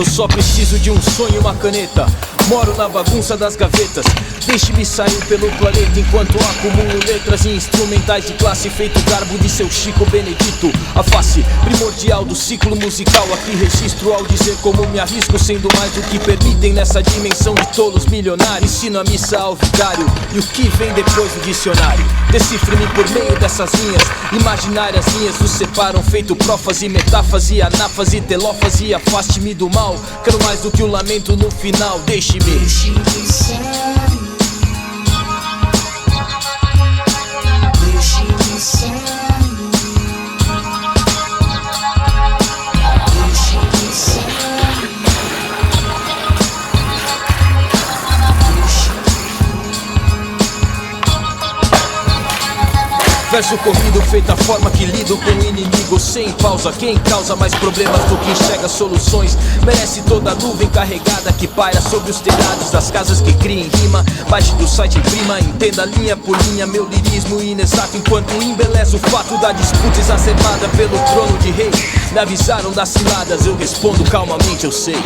Eu só preciso de um sonho e uma caneta. Moro na bagunça das gavetas. Deixe-me sair pelo planeta enquanto acumulo letras e instrumentais de classe, feito garbo de seu Chico Benedito. A face primordial do ciclo musical. Aqui registro ao dizer como me arrisco, sendo mais do que permitem nessa dimensão de tolos milionários. Ensino a missa ao vigário e o que vem depois do dicionário. Decifre-me por meio dessas linhas imaginárias, linhas nos separam, feito profas e metáforas e anafas e telofas. E afaste-me do mal, quero mais do que o lamento no final. Deixe-me verso corrido, feita a forma que lido com o inimigo sem pausa. Quem causa mais problemas do que enxerga soluções merece toda a nuvem carregada que paira sobre os telhados das casas que criem rima. Baixe do site e prima, entenda linha por linha meu lirismo inexato, enquanto embeleza o fato da disputa exacerbada pelo trono de rei. Me avisaram das ciladas, eu respondo calmamente, eu sei.